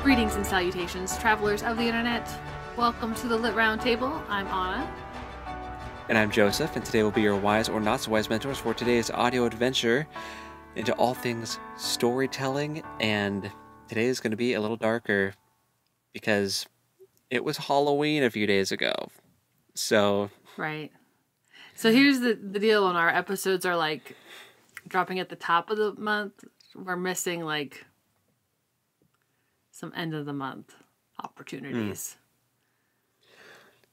Greetings and salutations, travelers of the internet. Welcome to the Lit Round Table. I'm Anna. And I'm Joseph, and today will be your wise or not so wise mentors for today's audio adventure into all things storytelling. And today is going to be a little darker because it was Halloween a few days ago. So Right. So here's the deal: when our episodes are like dropping at the top of the month, we're missing like some end of the month opportunities.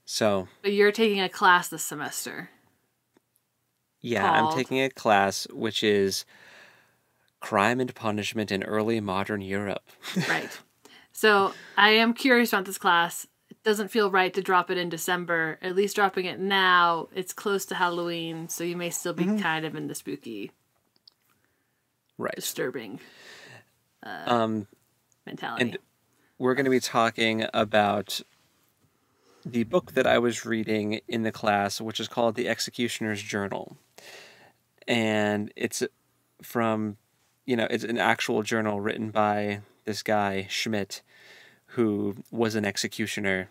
So, but you're taking a class this semester. Yeah, called... I'm taking a class which is Crime and Punishment in Early Modern Europe. Right. So I am curious about this class. It doesn't feel right to drop it in December. At least dropping it now, it's close to Halloween, so you may still be kind of in the spooky, disturbing mentality. And we're going to be talking about the book that I was reading in the class, which is called The Executioner's Journal. And it's from, it's an actual journal written by this guy, Schmidt, who was an executioner.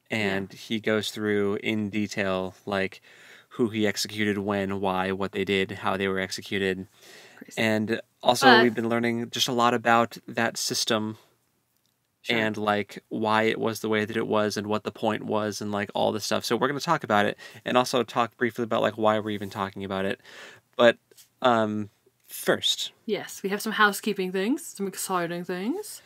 And he goes through in detail, like, who he executed, when, why, what they did, how they were executed. Crazy. And also we've been learning just a lot about that system and like why it was the way that it was and what the point was and like all this stuff. So we're going to talk about it and also talk briefly about like why we're even talking about it. But first. Yes, we have some housekeeping things, some exciting things.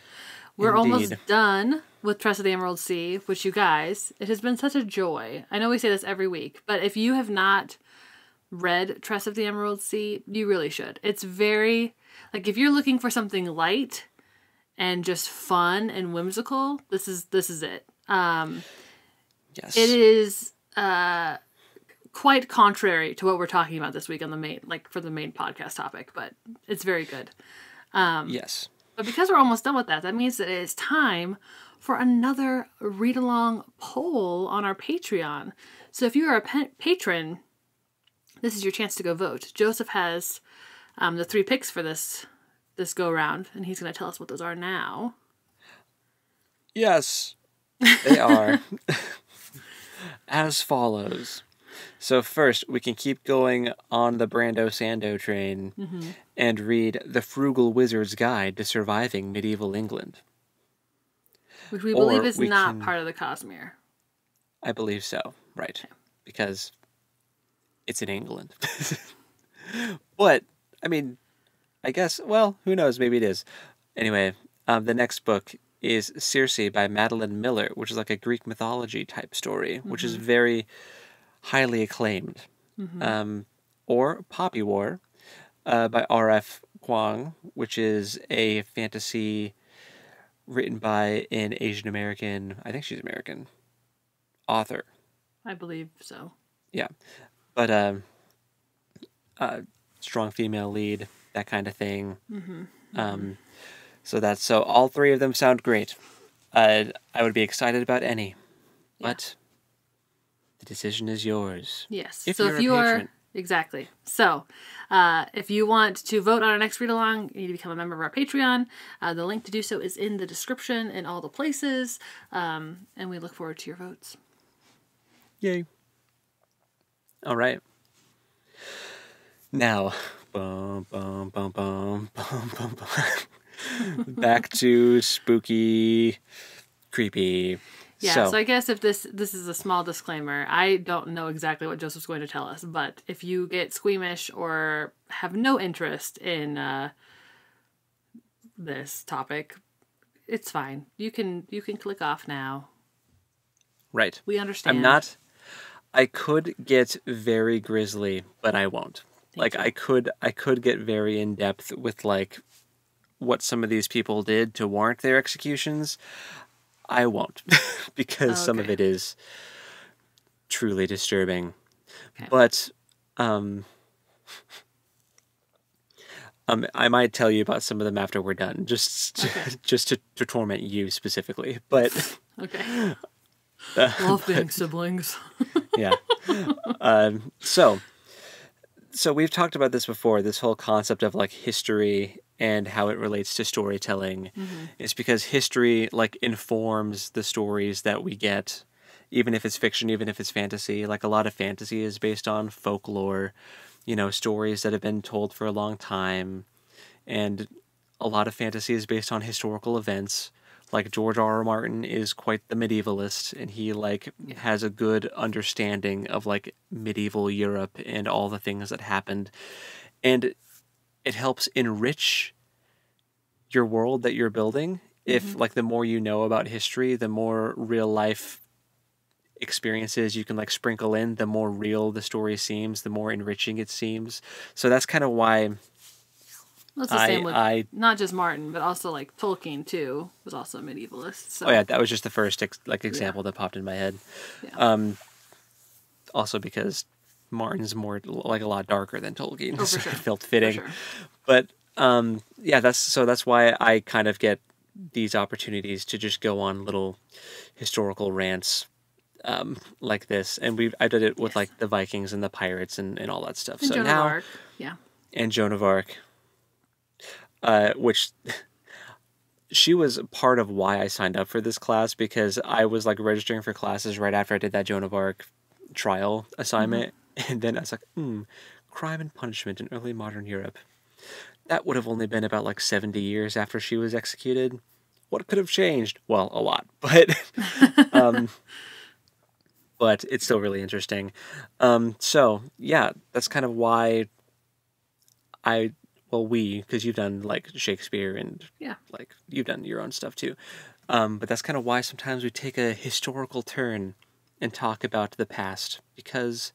We're almost done with Tress of the Emerald Sea, which you guys, it has been such a joy. I know we say this every week, but if you have not read Tress of the Emerald Sea, you really should. It's very, like, if you're looking for something light and just fun and whimsical, this is it. Yes. It is quite contrary to what we're talking about this week on the main, like for the main podcast topic, but it's very good. Yes. But because we're almost done with that, that means that it is time for another read-along poll on our Patreon. So if you are a patron, this is your chance to go vote. Joseph has the 3 picks for this go-round, and he's going to tell us what those are now. Yes, they are as follows. So first, we can keep going on the Brando Sando train and read The Frugal Wizard's Guide to Surviving Medieval England. Which we believe is not part of the Cosmere. I believe so, right. Okay. Because it's in England. But, I mean, I guess, well, who knows, maybe it is. Anyway, the next book is Circe by Madeline Miller, which is like a Greek mythology type story, which is very highly acclaimed. Or Poppy War by R.F. Kuang, which is a fantasy written by an Asian American, I think she's American, author. I believe so. Yeah. But strong female lead, that kind of thing. So all 3 of them sound great. I would be excited about any, but the decision is yours. Yes. If you are exactly. So, if you want to vote on our next read along, you need to become a member of our Patreon. The link to do so is in the description in all the places, and we look forward to your votes. Yay! All right. Now, bum, bum, bum, bum, bum, bum, bum. Back to spooky, creepy. Yeah, so I guess if this is a small disclaimer, I don't know exactly what Joseph's going to tell us, but if you get squeamish or have no interest in this topic, it's fine. You can click off now. Right. We understand. I could get very grisly, but I won't. I could get very in depth with like what some of these people did to warrant their executions. I won't, because some of it is truly disturbing. Okay. But I might tell you about some of them after we're done, just to torment you specifically. But okay. Love being siblings. Yeah. So we've talked about this before, this whole concept of like history and how it relates to storytelling. It's because history like informs the stories that we get, even if it's fiction, even if it's fantasy. Like a lot of fantasy is based on folklore, stories that have been told for a long time. And a lot of fantasy is based on historical events. Like George R. R. Martin is quite the medievalist, and he has a good understanding of like medieval Europe and all the things that happened. And it helps enrich your world that you're building. If like the more you know about history, the more real life experiences you can like sprinkle in, the more real the story seems, the more enriching it seems. So that's kind of why That's the same with not just Martin, but also like Tolkien too was also a medievalist. So. Oh yeah, that was just the first example that popped in my head. Yeah. Also because Martin's more like a lot darker than Tolkien, for so sure. it felt fitting. For sure. But that's why I kind of get these opportunities to just go on little historical rants like this, and I did it with like the Vikings and the pirates and all that stuff. And so Joan now, of Arc. Yeah. And Joan of Arc. Which she was part of why I signed up for this class, because I was like registering for classes right after I did that Joan of Arc trial assignment. And then I was like, crime and punishment in early modern Europe. That would have only been about like 70 years after she was executed. What could have changed? Well, a lot, but but it's still really interesting. So yeah, that's kind of why because you've done like Shakespeare and like you've done your own stuff too. But that's kind of why sometimes we take a historical turn and talk about the past, because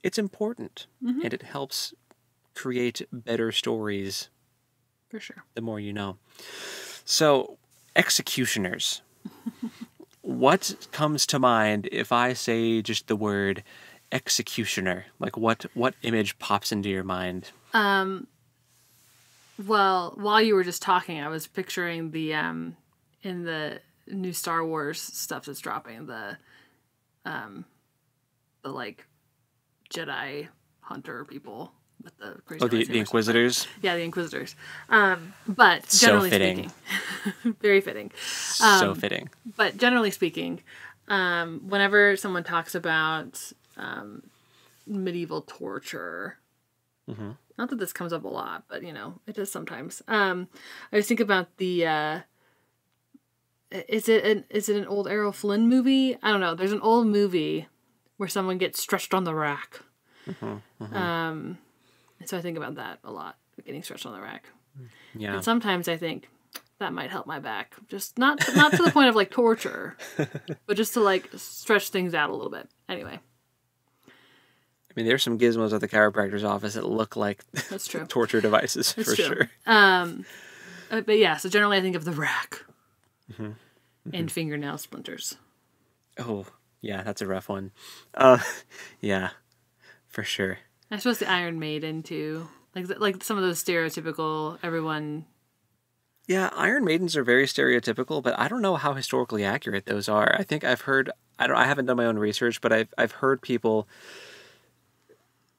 it's important and it helps create better stories. For sure. The more you know. So, executioners. What comes to mind if I say just the word executioner? Like what image pops into your mind? Well, while you were just talking, I was picturing the in the new Star Wars stuff that's dropping, the like Jedi hunter people with the crazy the Inquisitors. Yeah, the Inquisitors. But generally speaking, very fitting. So fitting. But generally speaking, whenever someone talks about medieval torture. Not that this comes up a lot, but it does sometimes. I just think about the is it an old Errol Flynn movie? I don't know. There's an old movie where someone gets stretched on the rack. So I think about that a lot, getting stretched on the rack. Yeah. And sometimes I think that might help my back, just not to the point of like torture, but just to like stretch things out a little bit. Anyway. I mean, there's some gizmos at the chiropractor's office that look like that's true. torture devices. That's for true. Sure. But yeah, so generally I think of the rack and fingernail splinters. Oh, yeah, that's a rough one. Yeah, for sure. I suppose the Iron Maiden too, like some of those stereotypical everyone. Yeah, Iron Maidens are very stereotypical, but I don't know how historically accurate those are. I think I've heard. I haven't done my own research, but I've heard people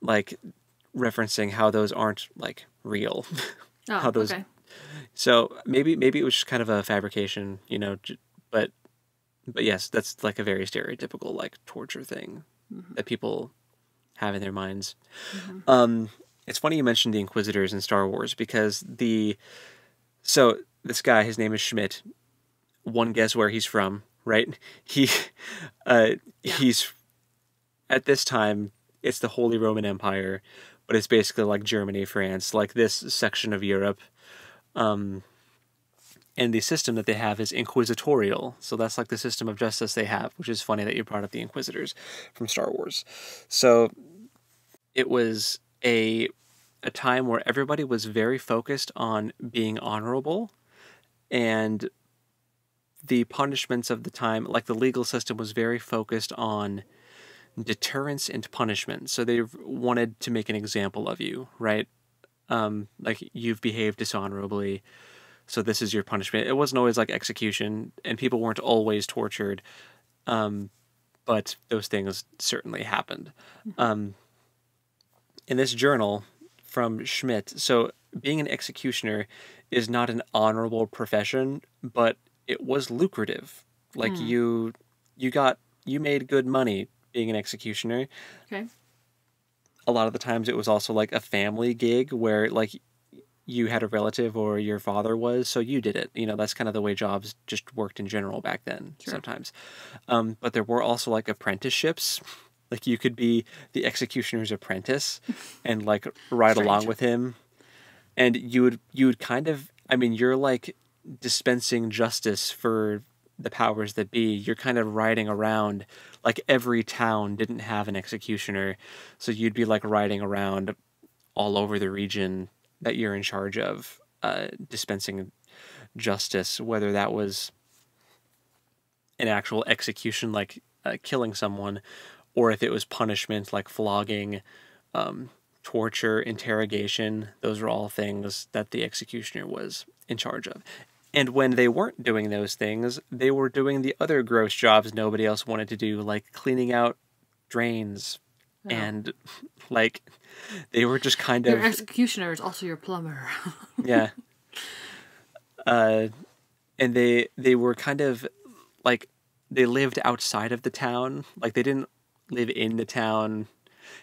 like referencing how those aren't like real. Oh, how those, okay. So maybe it was just kind of a fabrication, but yes, that's like a very stereotypical like torture thing that people have in their minds. It's funny you mentioned the Inquisitors in Star Wars, because so this guy, his name is Schmidt. One guess where he's from, right? He's at this time, it's the Holy Roman Empire, but it's basically like Germany, France, like this section of Europe. And the system that they have is inquisitorial. So that's like the system of justice they have, which is funny that you brought up the Inquisitors from Star Wars. So it was a time where everybody was very focused on being honorable, and the punishments of the time, like the legal system, was very focused on deterrence and punishment. So they wanted to make an example of you, right? Like you've behaved dishonorably, so this is your punishment. It wasn't always like execution, and people weren't always tortured. but those things certainly happened. In this journal from Schmidt, so being an executioner is not an honorable profession, but it was lucrative. Like you made good money being an executioner. Okay. A lot of the times it was also like a family gig where like you had a relative or your father was, so you did it. You know, that's kind of the way jobs just worked in general back then sometimes. But there were also like apprenticeships. Like you could be the executioner's apprentice and like ride along with him. And you would kind of, I mean, you're like dispensing justice for the powers that be. You're kind of riding around, like every town didn't have an executioner. So you'd be like riding around all over the region that you're in charge of, dispensing justice, whether that was an actual execution, like killing someone, or if it was punishment, like flogging, torture, interrogation. Those are all things that the executioner was in charge of. And when they weren't doing those things, they were doing the other gross jobs nobody else wanted to do, like cleaning out drains. And like they were just kind of... Your executioner is also your plumber. Yeah. And they were kind of like, they lived outside of the town. Like they didn't live in the town.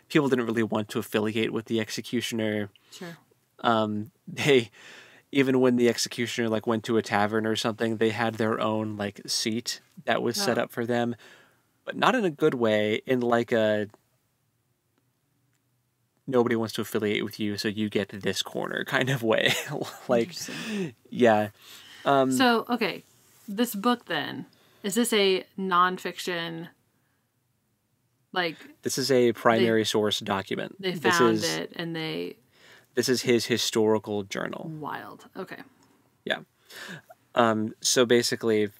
People didn't really want to affiliate with the executioner. Sure. They, even when the executioner like went to a tavern or something, they had their own like seat that was set up for them, but not in a good way, in like a, nobody wants to affiliate with you, so you get this corner kind of way. Like, yeah. So, okay, this book then, is this a nonfiction, like... This is a primary source document. They found it, and they... This is his historical journal. Wild. Okay. Yeah. So basically...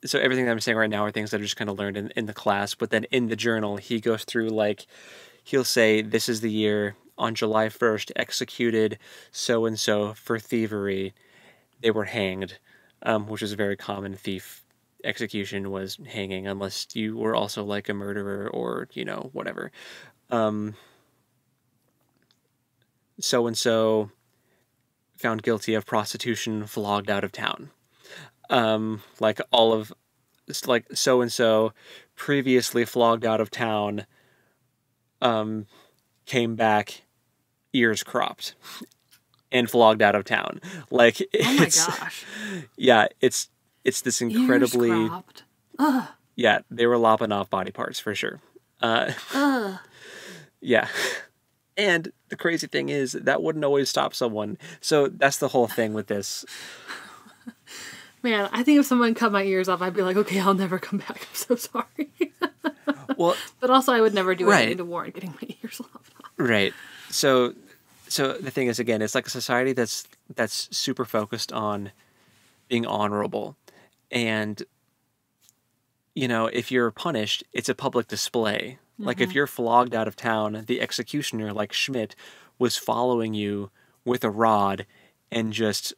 So everything that I'm saying right now are things that are just kind of learned in the class, but then in the journal, he goes through, like... He'll say, this is the year, on July 1st, executed so-and-so for thievery. They were hanged, which is a very common thief execution, was hanging, unless you were also like a murderer or, you know, whatever. So-and-so found guilty of prostitution, flogged out of town. Like all of, like so-and-so previously flogged out of town, came back, ears cropped, and flogged out of town. Like, it's, oh my gosh. Yeah, it's this incredibly... Ears cropped? Ugh. Yeah, they were lopping off body parts, for sure. Yeah. And the crazy thing is, that wouldn't always stop someone. So that's the whole thing with this. Man, I think if someone cut my ears off, I'd be like, okay, I'll never come back. I'm so sorry. Well, but also I would never do anything to warrant getting my ears lopped off. Right. So the thing is, again, it's like a society that's super focused on being honorable. And, you know, if you're punished, it's a public display. Mm-hmm. Like if you're flogged out of town, the executioner, like Schmidt, was following you with a rod and just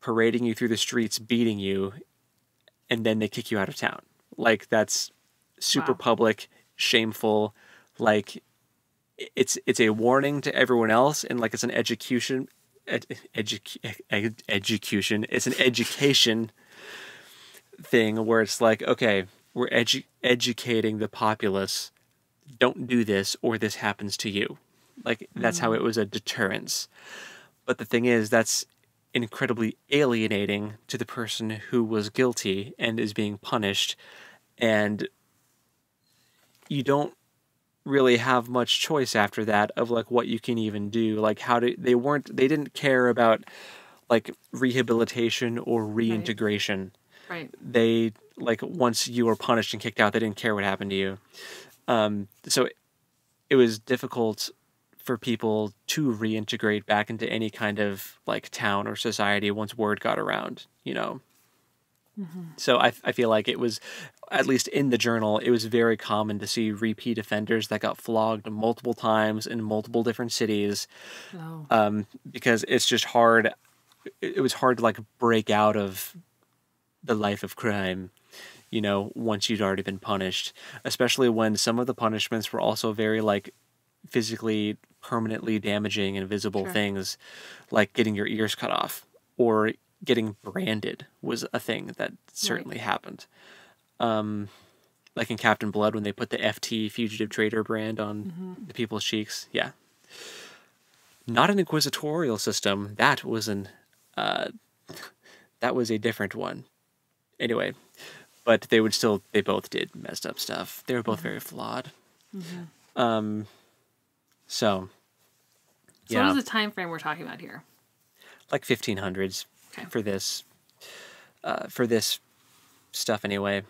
parading you through the streets, beating you, and then they kick you out of town. Like, that's super public, shameful. Like, it's a warning to everyone else, and like it's an education. It's an education thing where it's like, okay, we're educating the populace. Don't do this, or this happens to you. Like, that's how it was a deterrence. But the thing is, that's incredibly alienating to the person who was guilty and is being punished, and you don't really have much choice after that of like what you can even do. Like, they didn't care about like rehabilitation or reintegration. Right. They, like, once you were punished and kicked out, they didn't care what happened to you. So it was difficult for people to reintegrate back into any kind of like town or society once word got around, you know? Mm-hmm. So I feel like it was, at least in the journal, it was very common to see repeat offenders that got flogged multiple times in multiple different cities. Oh. Because it's just hard. It was hard to like break out of the life of crime, once you'd already been punished, especially when some of the punishments were also very like physically permanently damaging and visible things, like getting your ears cut off or getting branded was a thing that certainly happened. Like in Captain Blood when they put the FT Fugitive Trader brand on the people's cheeks. Yeah. Not an inquisitorial system. That was a different one. Anyway, but they both did messed up stuff. They were both very flawed. So what is the time frame we're talking about here? Like 1500s for this stuff anyway.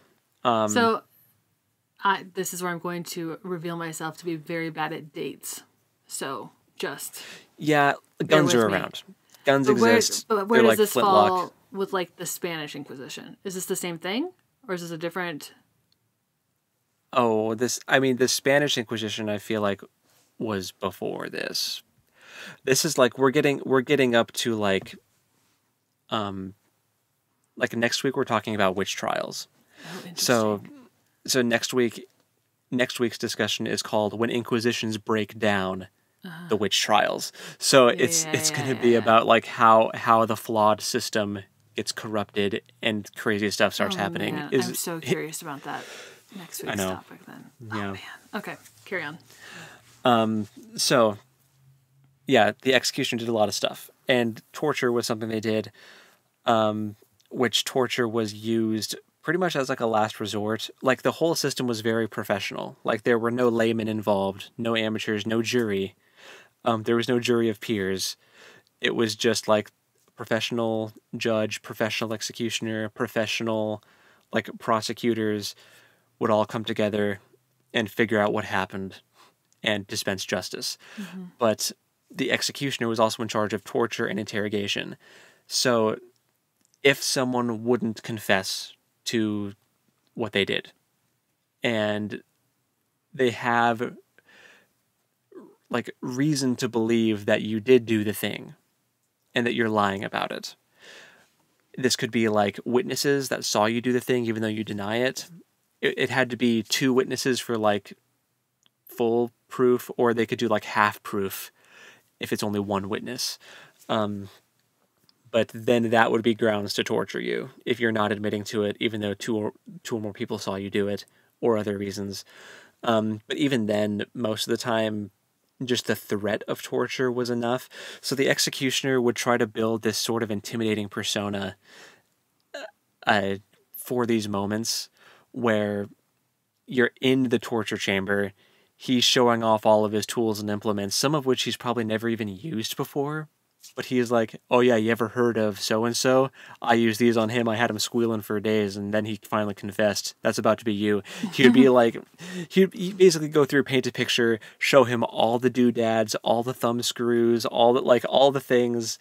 This is where I'm going to reveal myself to be very bad at dates. So guns are around. Guns exist. But where does this fall with like the Spanish Inquisition? Is this the same thing, or is this a different? Oh, the Spanish Inquisition, I feel like, was before this. This is like we're getting up to like next week we're talking about witch trials. Oh, interesting. So next week's discussion is called "When Inquisitions Break Down the Witch Trials." So it's going to be about like how the flawed system gets corrupted and crazy stuff starts happening. Man. I'm so curious about that next week's topic then. Yeah. Oh man. Okay, carry on. The execution did a lot of stuff, and torture was something they did, which torture was used pretty much as like a last resort. Like the whole system was very professional. Like there were no laymen involved, no amateurs, no jury. There was no jury of peers. It was just like professional judge, professional executioner, professional like prosecutors would all come together and figure out what happened and dispense justice. But the executioner was also in charge of torture and interrogation. So if someone wouldn't confess to what they did, and they have like reason to believe that you did do the thing and that you're lying about it. This could be like witnesses that saw you do the thing even though you deny it. It had to be 2 witnesses for like full proof, or they could do like half proof if it's only 1 witness. But then that would be grounds to torture you if you're not admitting to it, even though two or more people saw you do it, or other reasons. But even then, most of the time, just the threat of torture was enough. So the executioner would try to build this sort of intimidating persona for these moments where you're in the torture chamber. He's showing off all of his tools and implements, some of which he's probably never even used before. But he's like, oh yeah, you ever heard of so-and-so? I used these on him. I had him squealing for days, and then he finally confessed. That's about to be you. He would be like, he'd basically go through, paint a picture, show him all the doodads, all the thumb screws, all the things,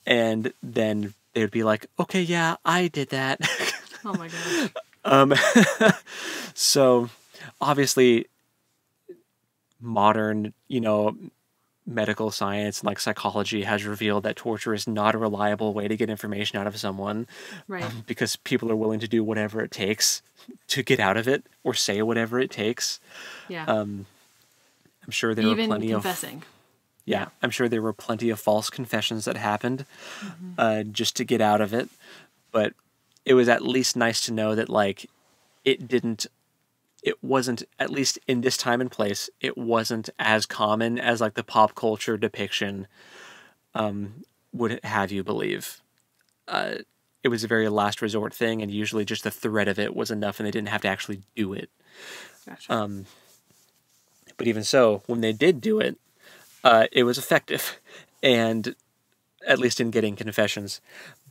and then they would be like, okay, yeah, I did that. Oh my gosh. So, obviously, modern, medical science and like psychology has revealed that torture is not a reliable way to get information out of someone, right? Because people are willing to do whatever it takes to get out of it, or say whatever it takes. Yeah. I'm sure there were plenty confessing. I'm sure there were plenty of false confessions that happened just to get out of it. But it was at least nice to know that like it wasn't, at least in this time and place, it wasn't as common as like the pop culture depiction would have you believe. It was a very last resort thing, and usually just the threat of it was enough and they didn't have to actually do it. Gotcha. But even so, when they did do it, it was effective, and at least in getting confessions.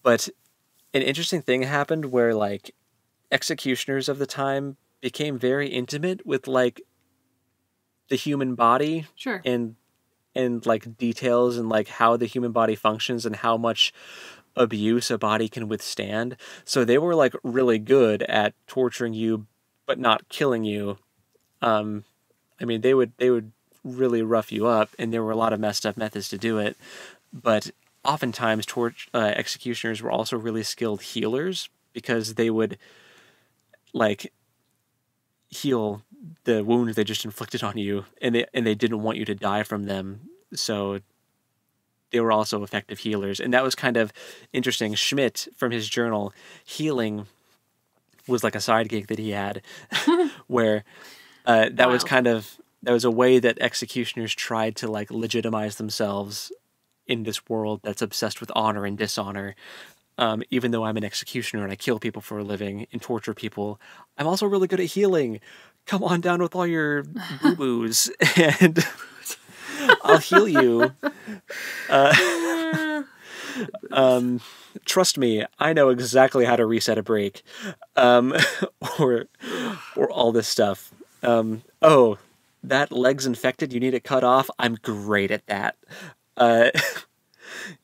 But an interesting thing happened where like executioners of the time became very intimate with like the human body, sure, and like details and like how the human body functions and how much abuse a body can withstand. So they were like really good at torturing you but not killing you. I mean, they would really rough you up, and there were a lot of messed up methods to do it. But oftentimes executioners were also really skilled healers, because they would like heal the wounds they just inflicted on you, and they didn't want you to die from them, so they were also effective healers. And that was kind of interesting. Schmidt, from his journal, healing was like a side gig that he had, where that was a way that executioners tried to like legitimize themselves in this world that's obsessed with honor and dishonor. Even though I'm an executioner and I kill people for a living and torture people, I'm also really good at healing. Come on down with all your boo-boos and I'll heal you. Trust me, I know exactly how to reset a break, or all this stuff. Oh, that leg's infected. You need it cut off. I'm great at that.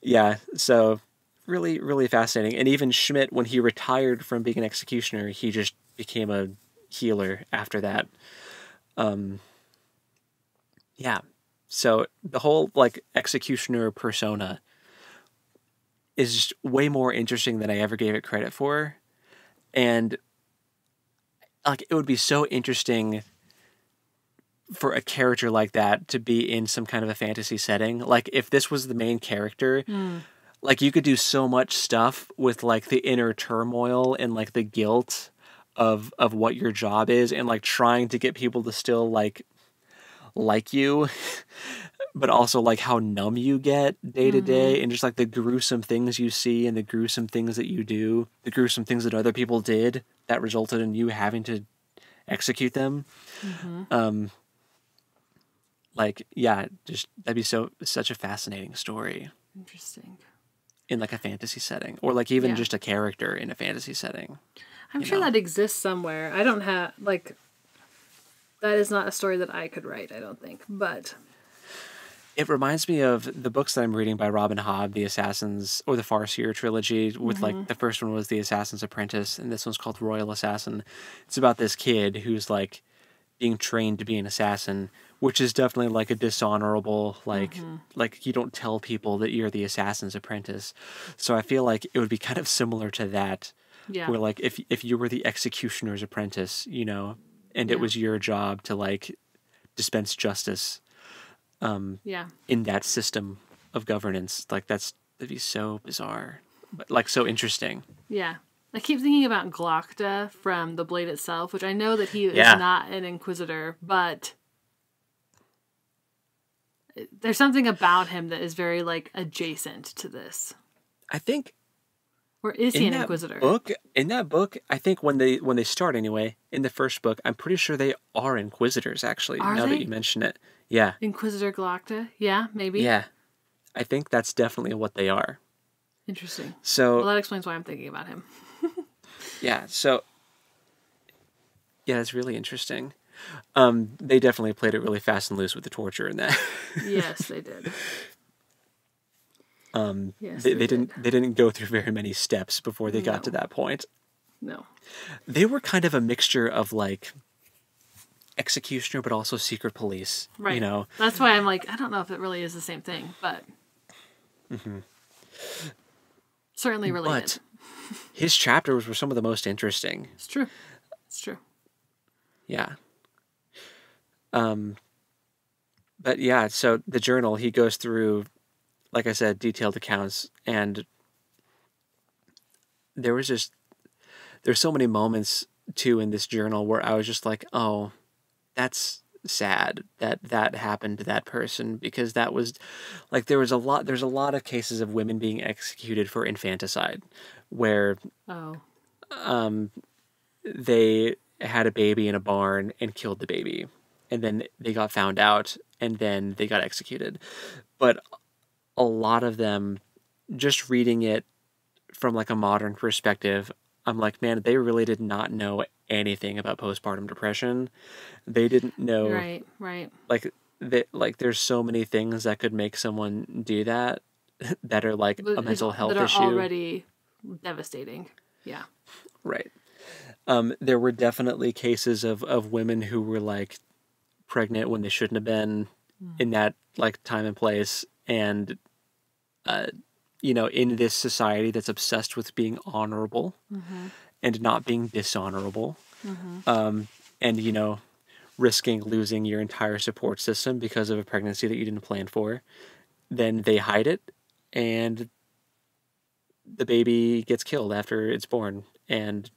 Yeah. So really, really fascinating. And even Schmidt, when he retired from being an executioner, he just became a healer after that. Yeah. So the whole like executioner persona is just way more interesting than I ever gave it credit for. And like, it would be so interesting for a character like that to be in some kind of a fantasy setting. Like, if this was the main character, like, you could do so much stuff with like the inner turmoil and like the guilt of what your job is, and like trying to get people to still like you, but also like how numb you get day to day, and just like the gruesome things you see and the gruesome things that you do, the gruesome things that other people did that resulted in you having to execute them. Like, yeah, just that'd be such a fascinating story. Interesting. In like a fantasy setting, or like even just a character in a fantasy setting. I'm sure that exists somewhere. I don't have like, that is not a story that I could write, I don't think, but it reminds me of the books that I'm reading by Robin Hobb, the Assassins, or the Farseer trilogy, with like the first one was The Assassin's Apprentice, and this one's called Royal Assassin. It's about this kid who's like being trained to be an assassin, which is definitely like a dishonorable, like you don't tell people that you're the assassin's apprentice. So I feel like it would be kind of similar to that, where like if you were the executioner's apprentice, you know, and it was your job to like dispense justice in that system of governance. Like that'd be so bizarre, but like so interesting. Yeah. I keep thinking about Glokta from The Blade itself, which I know that he is not an Inquisitor, but there's something about him that is very like adjacent to this. I think. Or is he an Inquisitor? In that book, I think when they start anyway, in the first book, I'm pretty sure they are Inquisitors, actually, now that you mention it. Yeah. Inquisitor Glokta? Yeah, maybe. Yeah. I think that's definitely what they are. Interesting. So, well, that explains why I'm thinking about him. Yeah, so yeah, it's really interesting. They definitely played it really fast and loose with the torture in that. Yes, they did. Yes, they didn't go through very many steps before they got to that point. No. They were kind of a mixture of like executioner but also secret police. Right. You know? That's why I'm like, I don't know if it really is the same thing, but certainly related. But his chapters were some of the most interesting. It's true. It's true. Yeah. But yeah, so the journal, he goes through, like I said, detailed accounts, and there's so many moments too in this journal where I was just like, oh, that's sad that happened to that person, because that was like, there's a lot of cases of women being executed for infanticide where they had a baby in a barn and killed the baby, and then they got found out and then they got executed. But a lot of them, just reading it from like a modern perspective, I'm like, man, they really did not know anything about postpartum depression. They didn't know. Right. Like there's so many things that could make someone do that that are like a mental health issue. That are already devastating. Yeah. Right. There were definitely cases of women who were like pregnant when they shouldn't have been in that like time and place. And, you know, in this society that's obsessed with being honorable and not being dishonorable, and, you know, risking losing your entire support system because of a pregnancy that you didn't plan for. Then they hide it, and the baby gets killed after it's born, and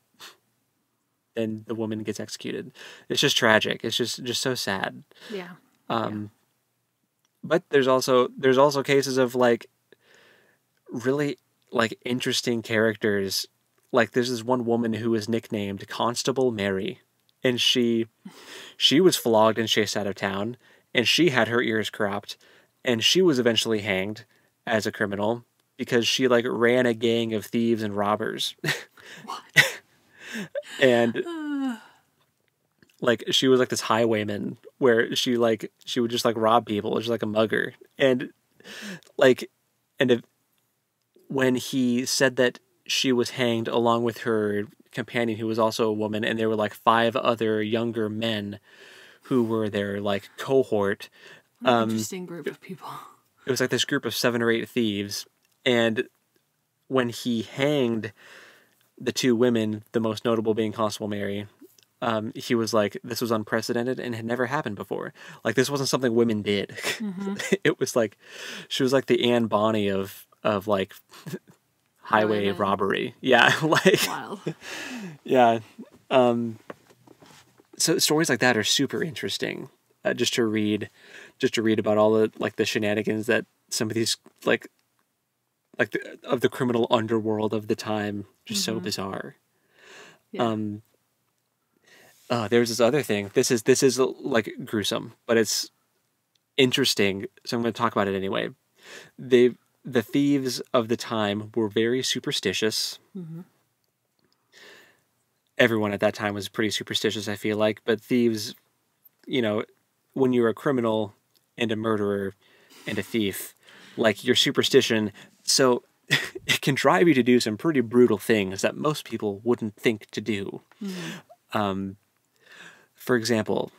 then the woman gets executed. It's just tragic. It's just so sad. Yeah. But there's also cases of like really like interesting characters. Like there's this one woman who is nicknamed Constable Mary, and she was flogged and chased out of town, and she had her ears cropped, and she was eventually hanged as a criminal because she like ran a gang of thieves and robbers. What? And like she was like this highwayman where she would just like rob people, just like a mugger. And like when he said that she was hanged along with her companion who was also a woman, and there were like 5 other younger men who were their like cohort. Interesting group of people. It was like this group of 7 or 8 thieves, and when he hanged the 2 women, the most notable being Constable Mary, he was like, this was unprecedented and had never happened before. Like this wasn't something women did. It was like she was like the Anne Bonny of like highway robbery. Yeah, like wild. Yeah. So stories like that are super interesting. Just to read about all the like the shenanigans that some of these like of the criminal underworld of the time, just so bizarre. Yeah. There's this other thing. This is like gruesome, but it's interesting. So I'm going to talk about it anyway. The thieves of the time were very superstitious. Everyone at that time was pretty superstitious, I feel like. But thieves, you know, when you're a criminal and a murderer and a thief, like your superstition, so it can drive you to do some pretty brutal things that most people wouldn't think to do. For example,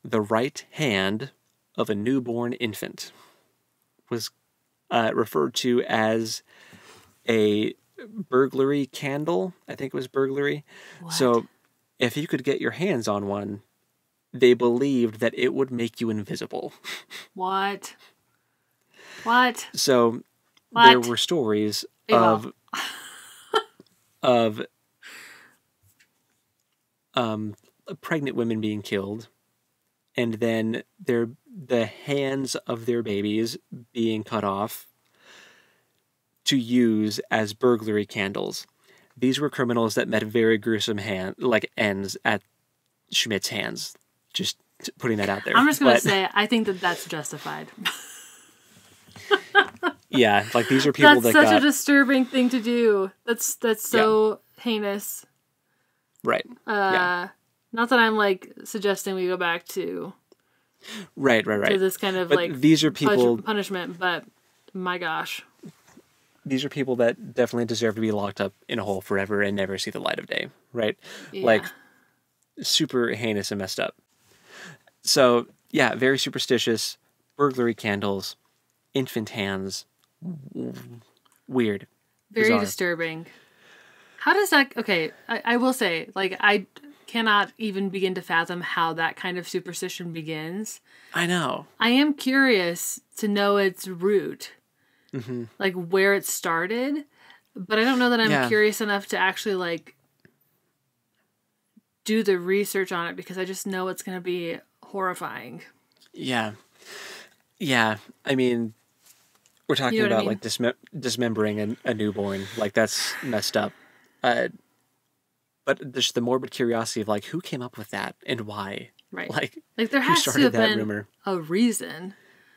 the right hand of a newborn infant was referred to as a burglary candle. I think it was burglary. What? So if you could get your hands on one, they believed that it would make you invisible. What? So there were stories of pregnant women being killed, and then the hands of their babies being cut off to use as burglary candles. These were criminals that met very gruesome ends at Schmidt's hands. Just putting that out there. I'm just going to say, I think that that's justified. Yeah, like these are people that's such a disturbing thing to do. That's so heinous. Right. Not that I'm like suggesting we go back to right to this kind of like these are people punishment, but my gosh. These are people that definitely deserve to be locked up in a hole forever and never see the light of day, right? Yeah. Like super heinous and messed up. So, yeah, very superstitious, burglary candles, infant hands, weird. Very bizarre. Disturbing. How does that... Okay, I will say, like, I cannot even begin to fathom how that kind of superstition begins. I know. I am curious to know its root. Mm-hmm. Like, where it started. But I don't know that I'm curious enough to actually, like, do the research on it, because I just know it's going to be horrifying. Yeah. Yeah. I mean, we're talking about, like, dismembering a newborn. Like, that's messed up. But just the morbid curiosity of, like, who came up with that and why? Right. Like there has to have been a reason.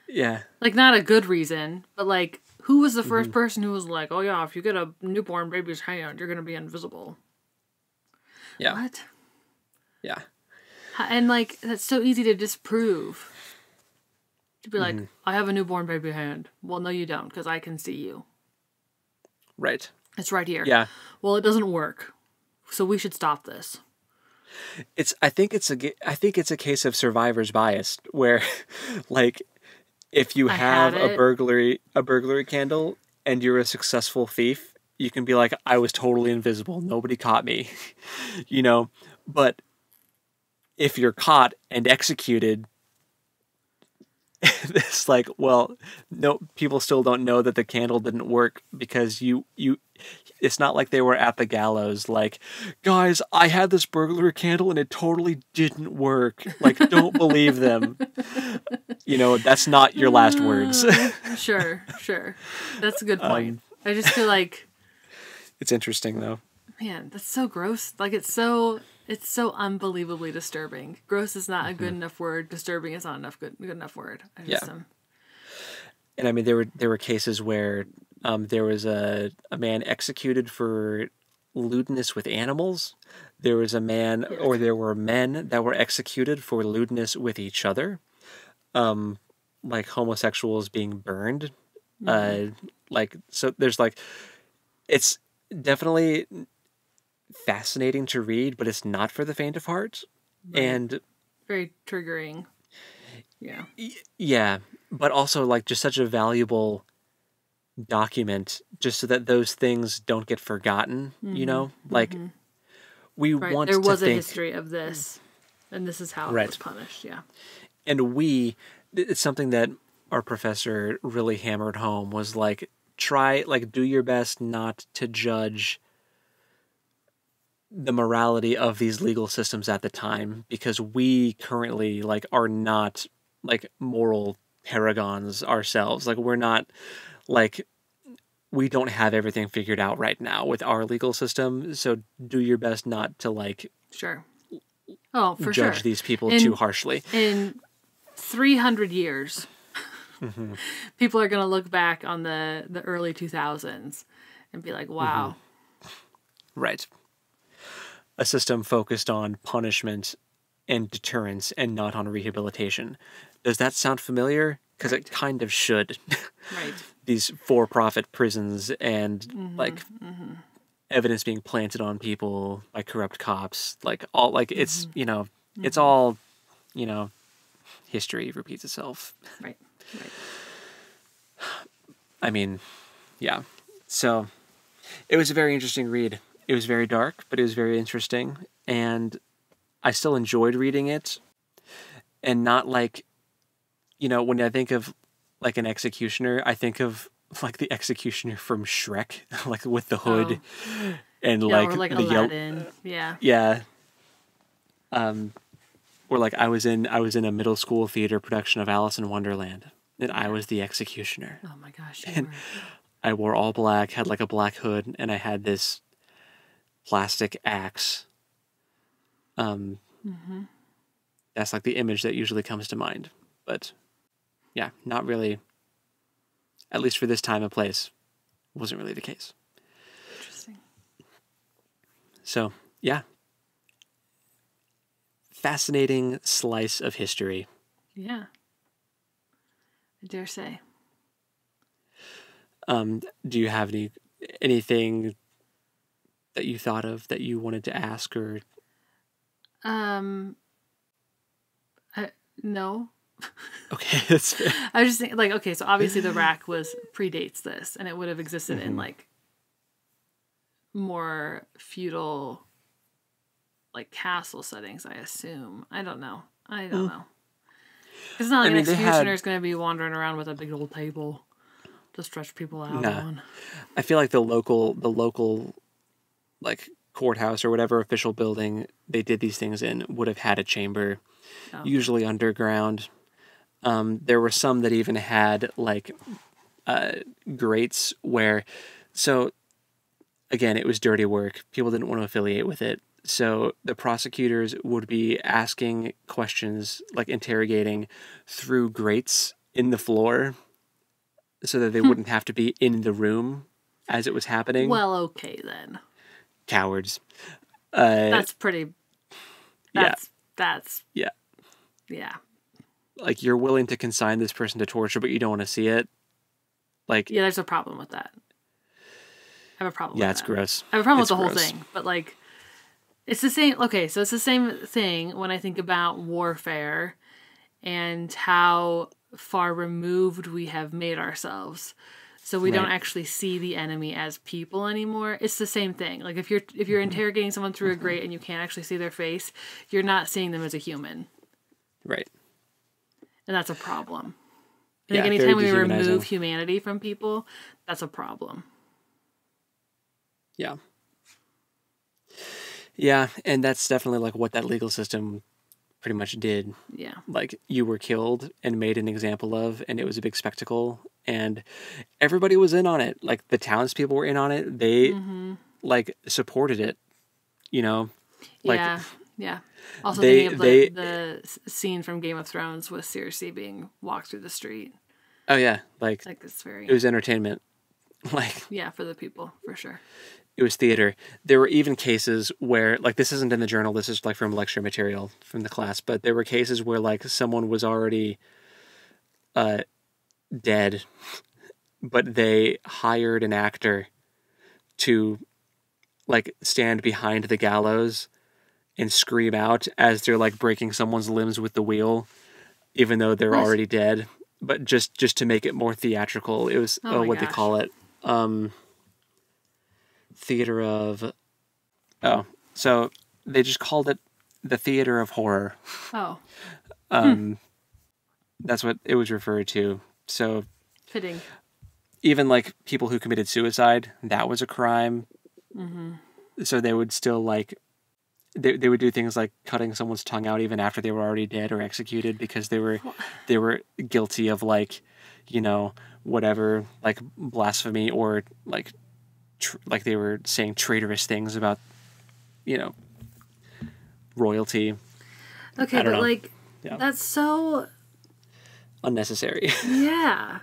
Yeah. Like, not a good reason, but, like, who was the first person who was like, oh, yeah, if you get a newborn baby's hand, you're going to be invisible? Yeah. What? Yeah. And, like, that's so easy to disprove. To be like, I have a newborn baby hand. Well, no, you don't, because I can see you. Right. It's right here. Yeah. Well, it doesn't work. So we should stop this. I think it's a case of survivor's bias, where, like, if you have a burglary candle and you're a successful thief, you can be like, I was totally invisible. Nobody caught me, you know. But if you're caught and executed, it's like, well, no, people still don't know that the candle didn't work because it's not like they were at the gallows like, guys, I had this burglary candle and it totally didn't work. Like, don't believe them. That's not your last words. Sure. That's a good point. I just feel like it's interesting though. Man, that's so gross. Like, it's so unbelievably disturbing. Gross is not a good enough word. Disturbing is not good enough word. And I mean, there were cases where there was a man executed for lewdness with animals. There was a man, or there were men that were executed for lewdness with each other, like homosexuals being burned. So there's like, it's definitely fascinating to read, but it's not for the faint of heart. Right. And very triggering. Yeah. Yeah, but also like just such a valuable document, just so that those things don't get forgotten. Like we want there to was a think, history of this, and this is how it was punished. Yeah, and it's something that our professor really hammered home was like, do your best not to judge the morality of these legal systems at the time, because we currently like are not like moral paragons ourselves. Like, we're not like, we don't have everything figured out right now with our legal system. So do your best not to like judge these people too harshly. In 300 years, people are going to look back on the early 2000s and be like, wow. Right. A system focused on punishment and deterrence and not on rehabilitation. Does that sound familiar? Because it kind of should. Right. These for-profit prisons and evidence being planted on people by corrupt cops, like all like it's it's all history repeats itself. Right. I mean, yeah. So it was a very interesting read. It was very dark, but it was very interesting, and I still enjoyed reading it. And not like, when I think of like an executioner, I think of like the executioner from Shrek, like with the hood and or like the Aladdin. Yeah. Or like I was in a middle school theater production of Alice in Wonderland, and I was the executioner. Oh my gosh. And I wore all black, had like a black hood, and I had this plastic axe. That's like the image that usually comes to mind, but yeah, not really, at least for this time and place, wasn't really the case. Interesting. So yeah, fascinating slice of history. Yeah, I dare say. Do you have anything that you thought of that you wanted to ask, or? No. Okay, that's fair. I was just thinking, like, okay, so obviously the rack predates this, and it would have existed in like more feudal, like castle settings, I assume. I don't know. It's not like an executioner is going to be wandering around with a big old table to stretch people out on. I feel like the local like courthouse or whatever official building they did these things in would have had a chamber, usually underground. There were some that even had like grates where, so again, it was dirty work. People didn't want to affiliate with it. So the prosecutors would be asking questions, like interrogating through grates in the floor so that they wouldn't have to be in the room as it was happening. Well, okay then. Cowards. That's pretty... Yeah. Like, you're willing to consign this person to torture, but you don't want to see it. Like, yeah, there's a problem with that. I have a problem with that. Yeah, it's gross. I have a problem with the whole thing, but like, it's the same... Okay, so it's the same thing when I think about warfare and how far removed we have made ourselves. So we don't actually see the enemy as people anymore. It's the same thing. Like if you're interrogating someone through a grate and you can't actually see their face, you're not seeing them as a human. Right. And that's a problem. I think anytime we remove humanity from people, that's a problem. Yeah. Yeah, and that's definitely like what that legal system pretty much did. Yeah. Like you were killed and made an example of, and it was a big spectacle, and everybody was in on it. Like the townspeople were in on it. They like supported it, you know? Like, yeah. Also thinking of the scene from Game of Thrones with Circe being walked through the street. Oh yeah, like it's very. It was entertainment. Like yeah, for the people, for sure. It was theater. There were even cases where, like, this isn't in the journal, this is like from lecture material from the class, but there were cases where like someone was already dead, but they hired an actor to like stand behind the gallows and scream out as they're like breaking someone's limbs with the wheel, even though they're already dead. But just to make it more theatrical. It was what they call it. Theater of... Oh, so they just called it the Theater of Horror. Oh. That's what it was referred to. So... Fitting. Even like people who committed suicide, that was a crime. Mm-hmm. So they would still like... They would do things like cutting someone's tongue out even after they were already dead or executed because they were guilty of like, you know, whatever, like blasphemy or like like they were saying traitorous things about, you know, royalty. Okay, but like that's so unnecessary. Yeah.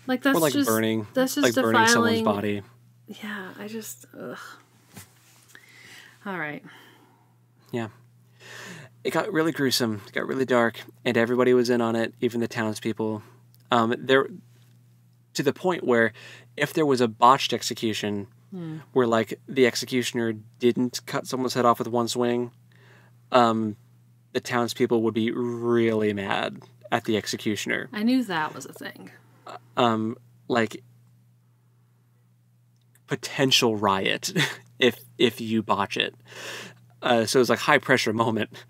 Like that's or like just burning. That's just like burning someone's body. Yeah, I just. Ugh. All right. Yeah. It got really gruesome. It got really dark, and everybody was in on it, even the townspeople. There, to the point where, if there was a botched execution, where like the executioner didn't cut someone's head off with one swing, the townspeople would be really mad at the executioner. I knew that was a thing. Like potential riot if you botch it. So it was like high pressure moment.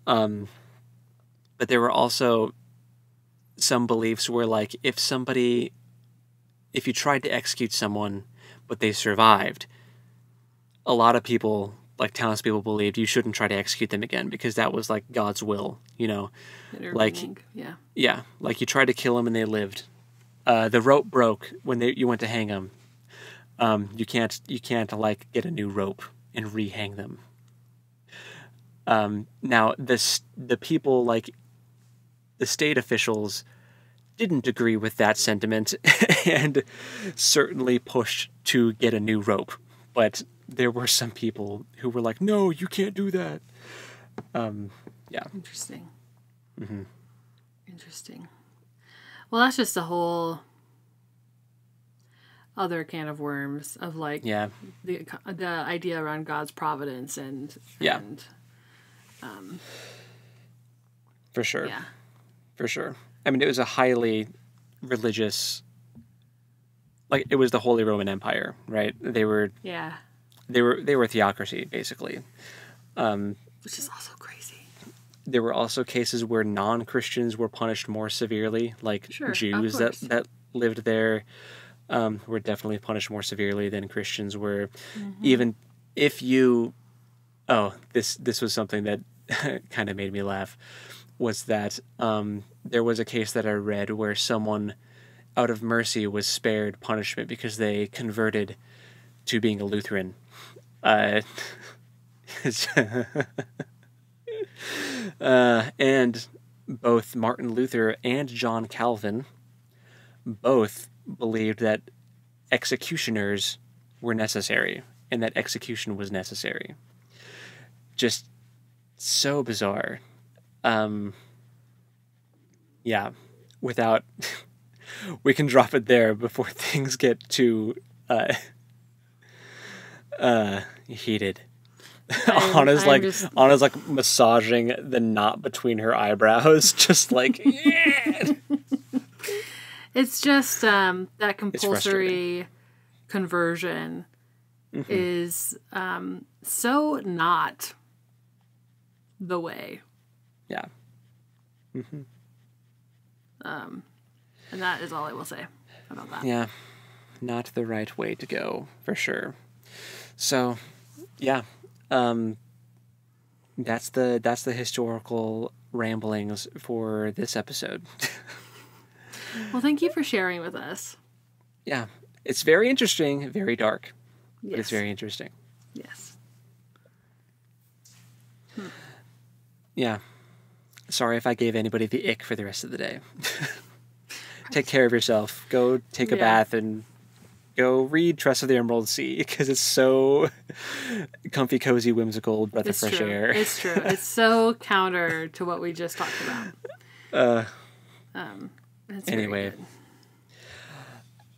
But there were also some beliefs where like if you tried to execute someone but they survived, a lot of people, like townspeople, believed you shouldn't try to execute them again because that was like God's will, you know. Like yeah, like you tried to kill them and they lived. The rope broke when you went to hang them. You can't like get a new rope and rehang them. Now the people, like the state officials, didn't agree with that sentiment and certainly pushed to get a new rope. But there were some people who were like, "No, you can't do that." Yeah. Interesting. Mm-hmm. Interesting. Well, that's just a whole other can of worms of like the idea around God's providence and for sure. Yeah. For sure. I mean, it was a highly religious, like it was the Holy Roman Empire, right? They were a theocracy basically. Which is also crazy. There were also cases where non-Christians were punished more severely, like Jews that lived there. Were definitely punished more severely than Christians were. Mm-hmm. Even if you... Oh, this was something that kind of made me laugh, was that there was a case that I read where someone, out of mercy, was spared punishment because they converted to being a Lutheran. And both Martin Luther and John Calvin both believed that executioners were necessary and that execution was necessary. Just so bizarre. Yeah, without... we can drop it there before things get too heated. Anna's like massaging the knot between her eyebrows, just like, yeah! It's just that compulsory conversion is so not the way. Yeah. And that is all I will say about that. Yeah. Not the right way to go, for sure. So, yeah. That's the historical ramblings for this episode. Well, thank you for sharing with us. Yeah. It's very interesting, very dark. Yes. But it's very interesting. Yes. Yeah. Sorry if I gave anybody the ick for the rest of the day. Take care of yourself. Go take a bath and go read Tress of the Emerald Sea, because it's so comfy, cozy, whimsical, breath of fresh air. It's true. It's so counter to what we just talked about. Anyway.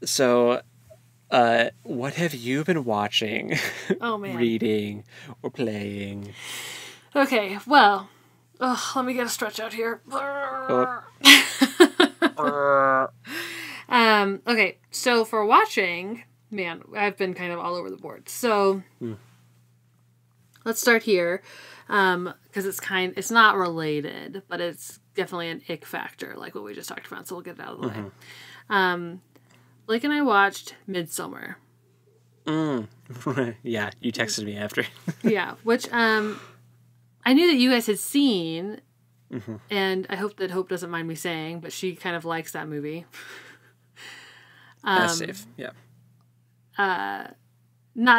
So, what have you been watching, oh, man. reading, or playing? Okay, well, let me get a stretch out here. Okay, so for watching, man, I've been kind of all over the board. So let's start here, because it's not related, but it's definitely an ick factor, like what we just talked about. So we'll get it out of the way. Blake and I watched Midsommar. Yeah, you texted me after. Yeah, which I knew that you guys had seen, and I hope that Hope doesn't mind me saying, but she kind of likes that movie. That's safe, yeah. Not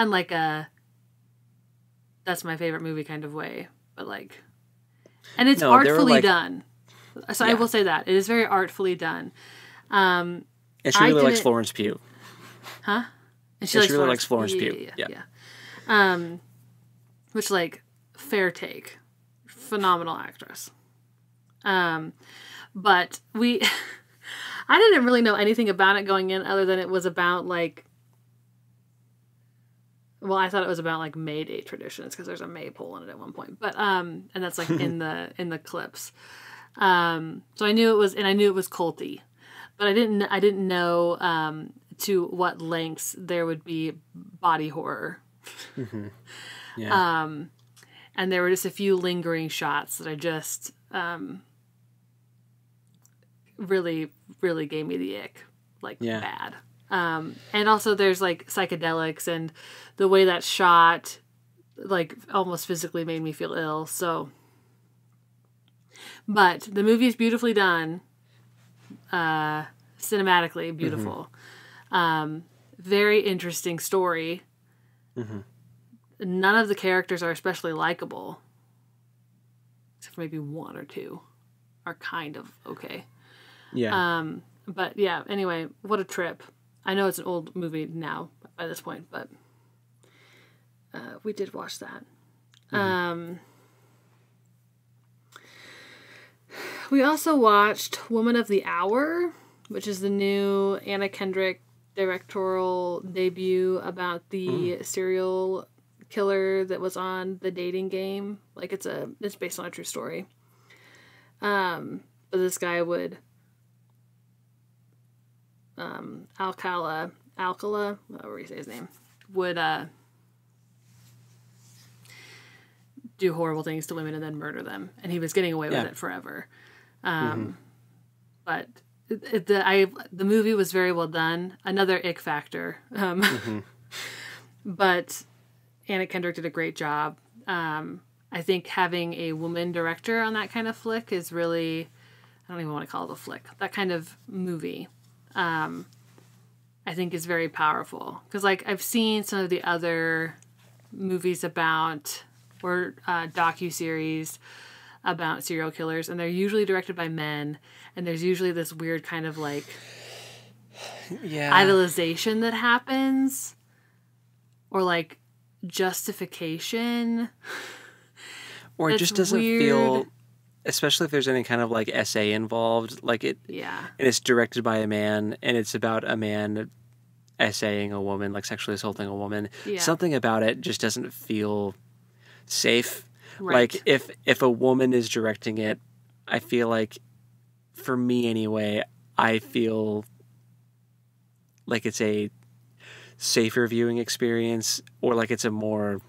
in like a that's my favorite movie kind of way, but like, and it's artfully done. So I will say that it is very artfully done. And she really likes Florence Pugh. Huh? And she really likes Florence Pugh. Yeah. Which, like, fair take. Phenomenal actress. But I didn't really know anything about it going in other than it was about, like, well, I thought it was about, like, May Day traditions, because there's a maypole in it at one point. But, and that's, like, in the clips. So I knew it was culty. But I didn't know to what lengths there would be body horror. Yeah. And there were just a few lingering shots that I just really, really gave me the ick, like bad. And also there's like psychedelics, and the way that's shot, like almost physically made me feel ill. So, but the movie is beautifully done. Cinematically beautiful. Very interesting story. None of the characters are especially likable, except for maybe one or two are kind of okay. But yeah, anyway, what a trip. I know it's an old movie now by this point, but we did watch that. We also watched Woman of the Hour, which is the new Anna Kendrick directorial debut about the serial killer that was on The Dating Game. Like it's based on a true story. But this guy would Alcala, whatever you say his name, would do horrible things to women and then murder them, and he was getting away with it forever. But the movie was very well done. Another ick factor. But Anna Kendrick did a great job. I think having a woman director on that kind of flick is really, I don't even want to call it a flick, that kind of movie, I think is very powerful. Because like I've seen some of the other movies about, or docuseries about serial killers, and they're usually directed by men, and there's usually this weird kind of like idolization that happens, or like justification, or it just doesn't feel, especially if there's any kind of like essay involved, like it, and it's directed by a man, and it's about a man essaying a woman, like sexually assaulting a woman. Something about it just doesn't feel safe. Right. Like if a woman is directing it, I feel like, for me anyway, I feel like it's a safer viewing experience, or like it's a more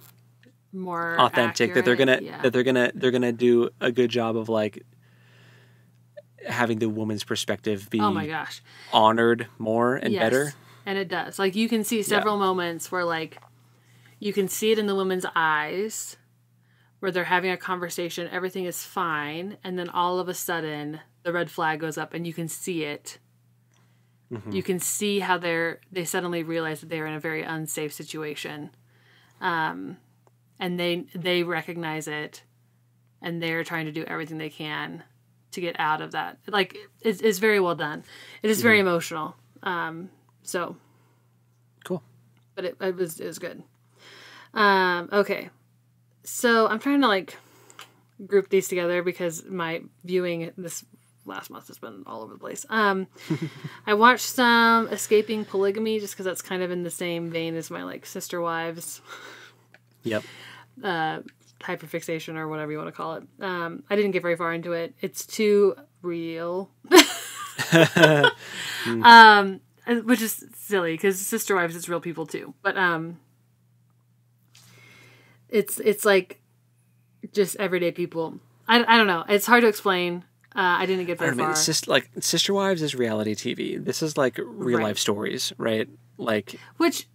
authentic, accurate, that they're gonna do a good job of like having the woman's perspective be, oh my gosh, honored more and better. And it does. Like you can see several moments where like you can see it in the woman's eyes where they're having a conversation, everything is fine, and then all of a sudden the red flag goes up and you can see it. Mm-hmm. You can see how they suddenly realize that they're in a very unsafe situation. And they recognize it, and they're trying to do everything they can to get out of that. Like, it's very well done. It is very emotional. So. Cool. But it was good. Okay. So I'm trying to, like, group these together because my viewing this last month has been all over the place. I watched some Escaping Polygamy just because that's kind of in the same vein as my, like, Sister Wives. Yep. Hyperfixation or whatever you want to call it. I didn't get very far into it. It's too real. Which is silly because Sister Wives is real people too. But it's like just everyday people. I don't know. It's hard to explain. I didn't get very far. Sister Wives is reality TV. This is like real life stories, right? Like which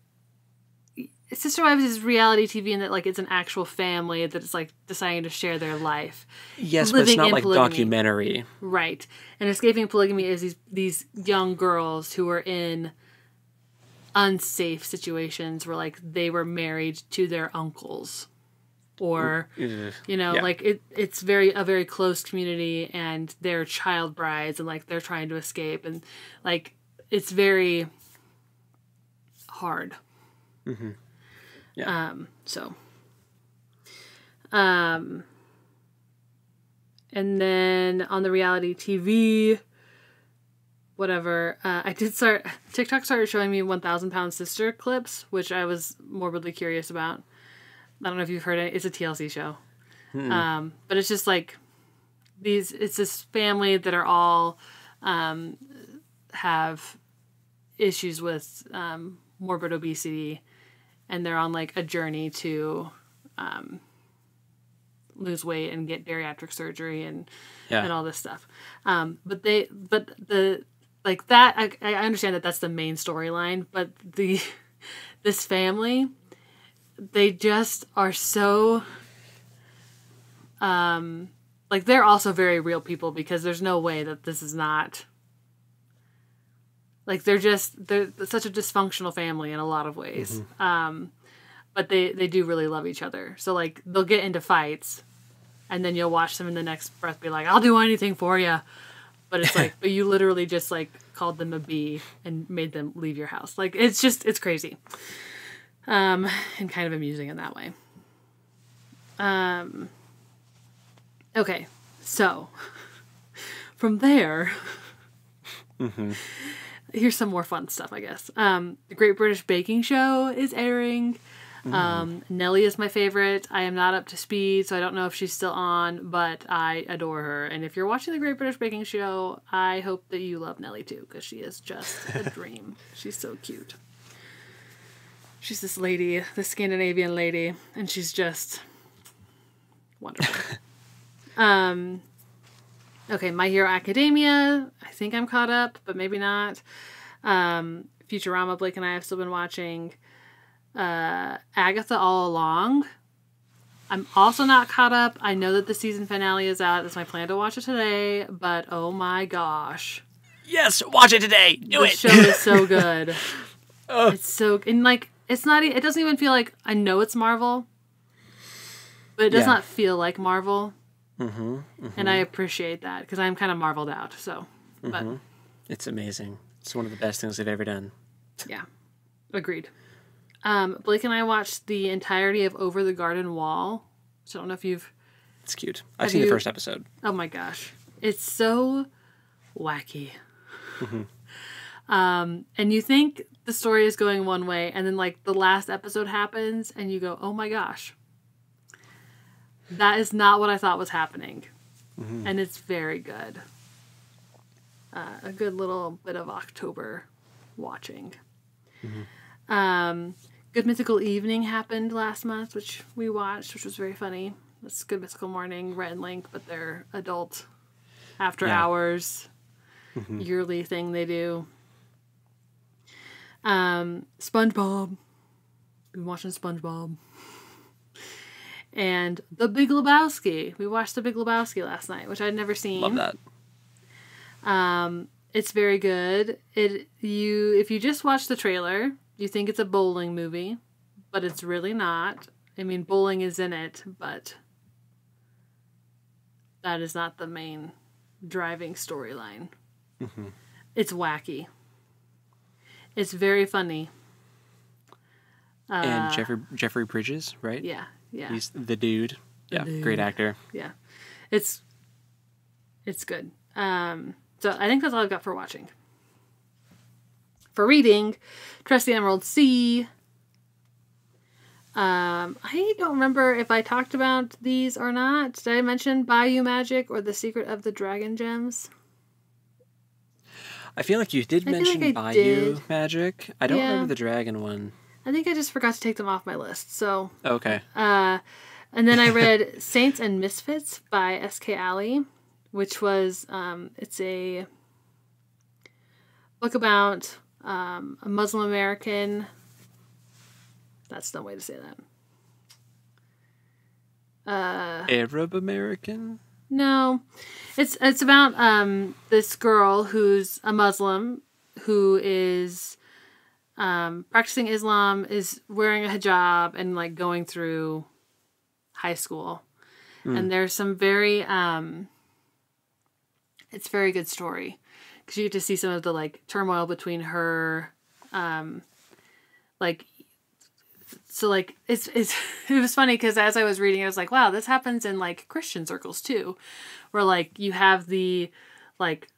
Sister Wives is reality TV in that like it's an actual family that is like deciding to share their life. Yes, but it's not like polygamy. Documentary. Right. And Escaping Polygamy is these young girls who are in unsafe situations where like they were married to their uncles. Or, like it's a very close community and they're child brides and like they're trying to escape and like it's very hard. Mm-hmm. Yeah. And then on the reality TV, whatever, TikTok started showing me 1,000 Pound Sister clips, which I was morbidly curious about. I don't know if you've heard it. It's a TLC show. Mm-hmm. But it's just like it's this family that are all, have issues with, morbid obesity, and they're on like a journey to, lose weight and get bariatric surgery and all this stuff. I understand that that's the main storyline, but this family, they just are so, like they're also very real people because there's no way that this is not, like they're such a dysfunctional family in a lot of ways. Mm-hmm. But they do really love each other. So like they'll get into fights and then you'll watch them in the next breath be like, I'll do anything for you. But it's like, but you literally just like called them a bee and made them leave your house. Like it's crazy. And kind of amusing in that way. Okay, so from there, mm-hmm. Here's some more fun stuff, I guess. The Great British Baking Show is airing. Nelly is my favorite. I am not up to speed, so I don't know if she's still on, but I adore her. And if you're watching the Great British Baking Show, I hope that you love Nelly too, because she is just a dream. She's so cute. She's this lady, this Scandinavian lady, and she's just wonderful. Okay, My Hero Academia. I think I'm caught up, but maybe not. Futurama, Blake and I have still been watching. Agatha All Along. I'm also not caught up. I know that the season finale is out. It's my plan to watch it today, but oh my gosh. Yes, watch it today. Do it. The show is so good. It's so, and like, it doesn't even feel like, I know it's Marvel, but it does not feel like Marvel. Mm-hmm, mm-hmm. And I appreciate that because I'm kind of marveled out. So, mm-hmm. But it's amazing. It's one of the best things they've ever done. Yeah, agreed. Blake and I watched the entirety of Over the Garden Wall. So I don't know if you've... It's cute. I've seen the first episode. Oh my gosh. It's so wacky. Mm-hmm. And you think the story is going one way, and then like the last episode happens, and you go, oh my gosh. That is not what I thought was happening. Mm-hmm. And it's very good. A good little bit of October watching. Good Mythical Evening happened last month, which we watched, which was very funny. It's Good Mythical Morning, Rhett and Link, but they're adult after hours yearly thing they do. SpongeBob. Been watching SpongeBob. And The Big Lebowski. We watched The Big Lebowski last night, which I'd never seen. Love that. It's very good. If you just watch the trailer, you think it's a bowling movie, but it's really not. I mean, bowling is in it, but that is not the main driving storyline. It's wacky. It's very funny. And Jeffrey Bridges, right? Yeah. He's the dude. Great actor. Yeah. It's good. So I think that's all I've got for watching. For reading, Tress the Emerald Sea. I don't remember if I talked about these or not. Did I mention Bayou Magic or The Secret of the Dragon Gems? I feel like you did mention Bayou Magic. I don't remember the dragon one. I think I just forgot to take them off my list. So okay. And then I read Saints and Misfits by S.K. Alley, which was it's a book about a Muslim American. That's no way to say that. Arab American? No, it's about this girl who's a Muslim who is practicing Islam, is wearing a hijab and like going through high school, and there's some very it's a very good story because you get to see some of the like turmoil between her it was funny because as I was reading, I was like, wow, this happens in like Christian circles too, where like you have the like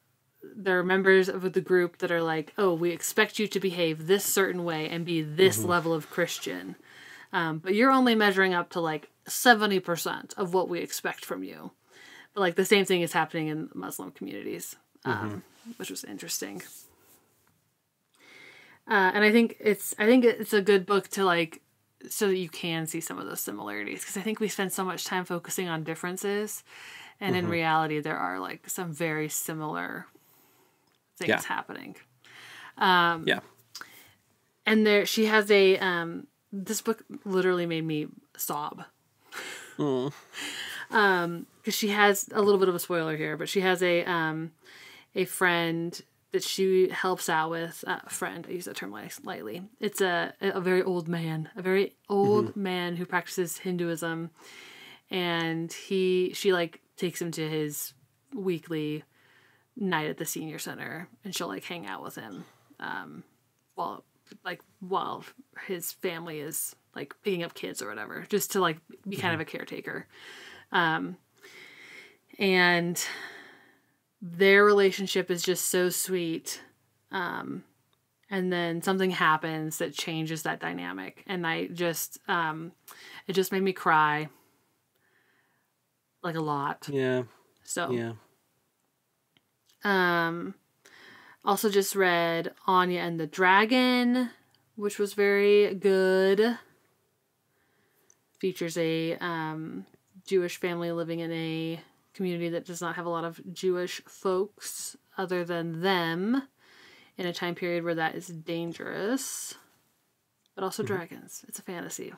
there are members of the group that are like, oh, we expect you to behave this certain way and be this level of Christian, but you're only measuring up to like 70% of what we expect from you. But like the same thing is happening in Muslim communities, which was interesting. And I think it's a good book to like, so that you can see some of those similarities. Because I think we spend so much time focusing on differences. And in reality, there are like some very similar things happening. And she has this book literally made me sob. Because she has a little bit of a spoiler here, but she has a friend that she helps out with. Friend, I use that term lightly. It's a very old man, man who practices Hinduism, and she like takes him to his weekly night at the senior center, and she'll like hang out with him while his family is like picking up kids or whatever, just to like be kind of a caretaker. And their relationship is just so sweet. And then something happens that changes that dynamic. And it just made me cry like a lot. Yeah. So, yeah. Also just read Anya and the Dragon, which was very good. Features a, Jewish family living in a community that does not have a lot of Jewish folks other than them in a time period where that is dangerous, but also dragons. It's a fantasy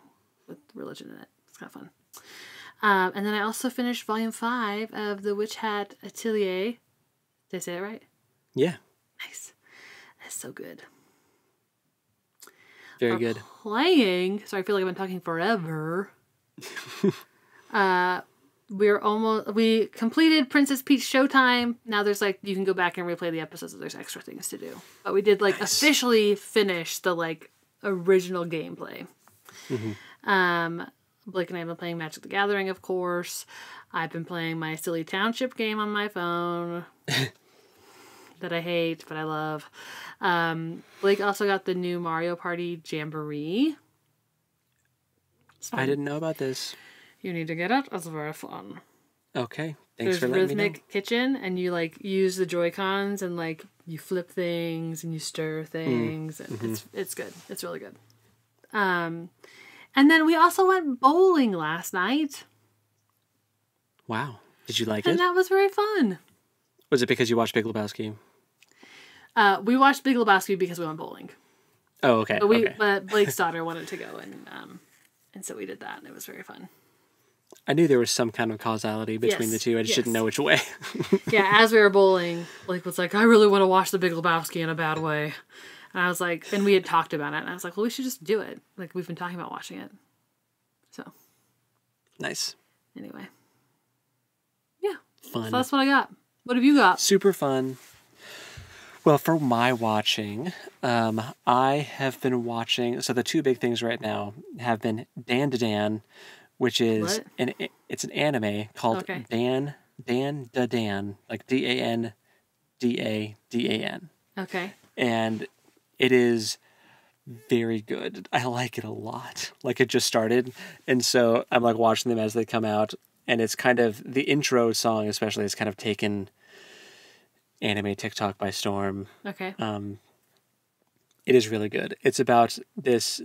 with religion in it. It's kind of fun. And then I also finished volume 5 of The Witch Hat Atelier. Did I say it right? Yeah. Nice. That's so good. Very good. Playing. Sorry, I feel like I've been talking forever. We completed Princess Peach Showtime. Now there's like, you can go back and replay the episodes, so there's extra things to do. But we did like officially finish the like original gameplay. Blake and I have been playing Magic the Gathering, of course. I've been playing my silly township game on my phone that I hate, but I love. Blake also got the new Mario Party Jamboree. I didn't know about this. You need to get it. It's very fun. Okay. Thanks for letting me know. There's Rhythmic Kitchen, and you like use the Joy-Cons and like you flip things and you stir things. And it's good. It's really good. And then we also went bowling last night. Wow. Did you like it? And that was very fun. Was it because you watched Big Lebowski? We watched Big Lebowski because we went bowling. Oh, okay. But Blake's daughter wanted to go, and so we did that, and it was very fun. I knew there was some kind of causality between the two. I just didn't know which way. Yeah, as we were bowling, Blake was like, I really want to watch The Big Lebowski in a bad way. And I was like, and we had talked about it, and I was like, well, we should just do it. Like, we've been talking about watching it. So. Nice. Anyway. Yeah. Fun. So that's what I got. What have you got? Super fun. Well, for my watching, I have been watching, so the two big things right now have been Dan to Dan, which is it's an anime called Dan da Dan, like DANDADAN. Okay. And it is very good. I like it a lot. Like, it just started, and so I'm like watching them as they come out, and it's kind of the intro song especially is kind of taken anime TikTok by storm. Okay. It is really good. It's about this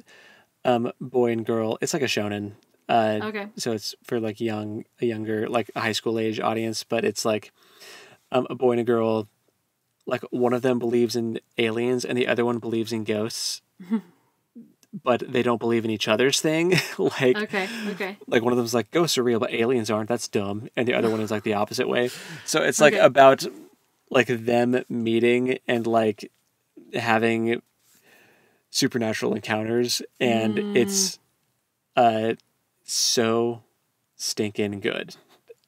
boy and girl. It's like a shonen. Okay. So it's for like a younger, like a high school age audience, but it's like a boy and a girl. Like, one of them believes in aliens and the other one believes in ghosts, but they don't believe in each other's thing. Okay. Like, one of them's like, ghosts are real, but aliens aren't. That's dumb. And the other one is like the opposite way. So it's like about like them meeting and like having supernatural encounters, and it's so stinking good.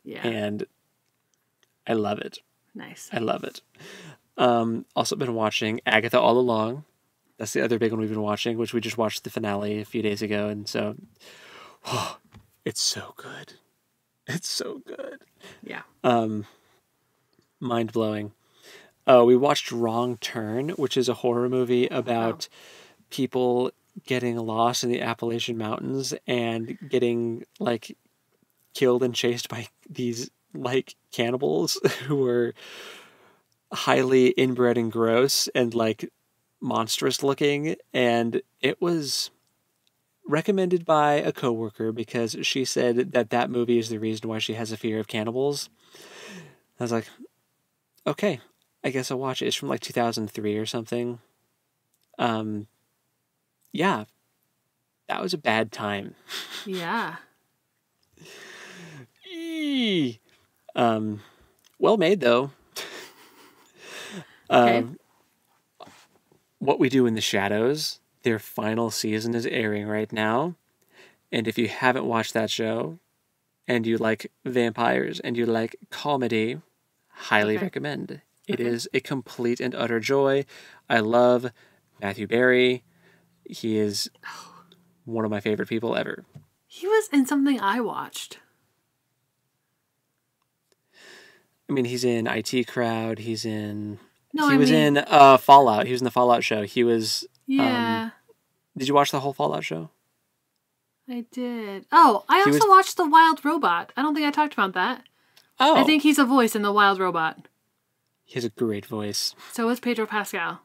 Yeah. And I love it. Nice. I love it. Also been watching Agatha all along. That's the other big one we've been watching, which we just watched the finale a few days ago, and so it's so good. It's so good. Yeah. Mind blowing. We watched Wrong Turn, which is a horror movie about people getting lost in the Appalachian Mountains and getting like killed and chased by these like cannibals who are highly inbred and gross and like monstrous looking. And it was recommended by a coworker because she said that movie is the reason why she has a fear of cannibals. I was like, okay, I guess I'll watch it. It's from like 2003 or something. Yeah, that was a bad time. Yeah. Well made though. What We Do in the Shadows, their final season is airing right now. And if you haven't watched that show and you like vampires and you like comedy, highly recommend. It is a complete and utter joy. I love Matthew Berry. He is one of my favorite people ever. He was in something I watched. I mean, he's in IT Crowd. He's in... No, he was in Fallout. He was in the Fallout show. He was... Yeah. Did you watch the whole Fallout show? I did. Oh, I also watched The Wild Robot. I don't think I talked about that. Oh. I think he's a voice in The Wild Robot. He has a great voice. So is Pedro Pascal.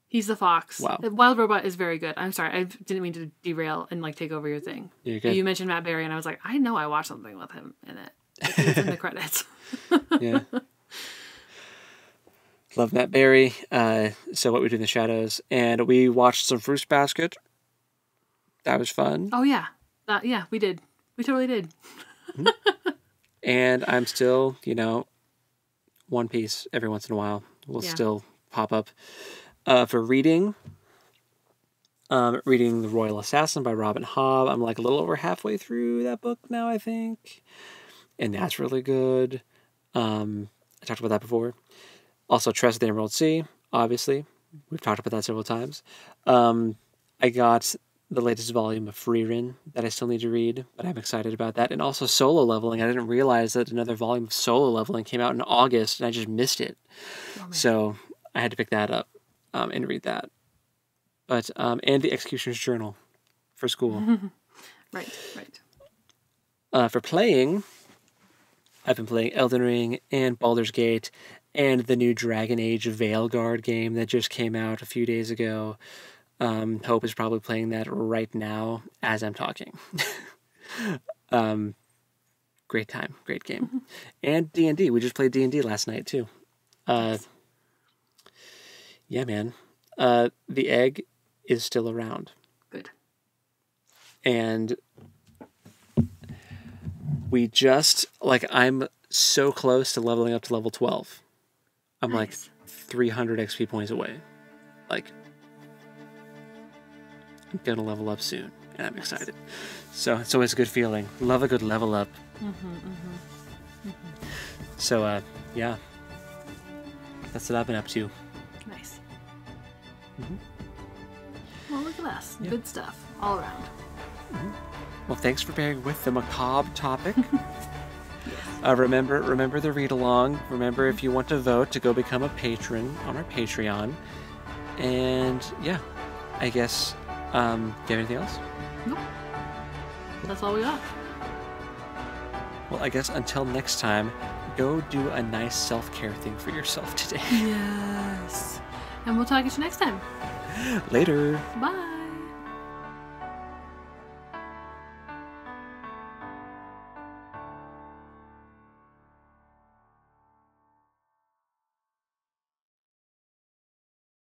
He's the fox. Wow. The Wild Robot is very good. I'm sorry. I didn't mean to derail and like take over your thing. You're good. You mentioned Matt Berry and I was like, I know I watched something with him in it. It's in the credits. Yeah. Love Matt Berry. So What We Do in the Shadows. And we watched some Fruits Basket. That was fun. Oh, yeah. Yeah, we did. We totally did. And I'm still, One Piece every once in a while will still pop up. For reading, reading The Royal Assassin by Robin Hobb. I'm like a little over halfway through that book now, I think. And that's really good. I talked about that before. Also, Tress of the Emerald Sea, obviously. We've talked about that several times. I got the latest volume of Frieren that I still need to read, but I'm excited about that. And also Solo Leveling. I didn't realize that another volume of Solo Leveling came out in August, and I just missed it. Oh, so I had to pick that up and read that. But and the Executioner's Journal for school. Right. For playing, I've been playing Elden Ring and Baldur's Gate and the new Dragon Age Veilguard game that just came out a few days ago. Hope is probably playing that right now as I'm talking. Great time, great game. And D&D. We just played D&D last night too. Nice. Yeah, man. The egg is still around. Good. And we just, like, I'm so close to leveling up to level 12. I'm like 300 XP points away. Like, I'm gonna level up soon, and I'm excited. So it's always a good feeling. Love a good level up. So, yeah. That's what I've been up to. Nice. Well, look at us. Good stuff all around. Well, thanks for bearing with the macabre topic. Remember the read along. Remember, if you want to vote, to go become a patron on our Patreon. And yeah, I guess. Do you have anything else? Nope. That's all we got. Well, I guess until next time, go do a nice self-care thing for yourself today. Yes. And we'll talk to you next time. Later. Bye.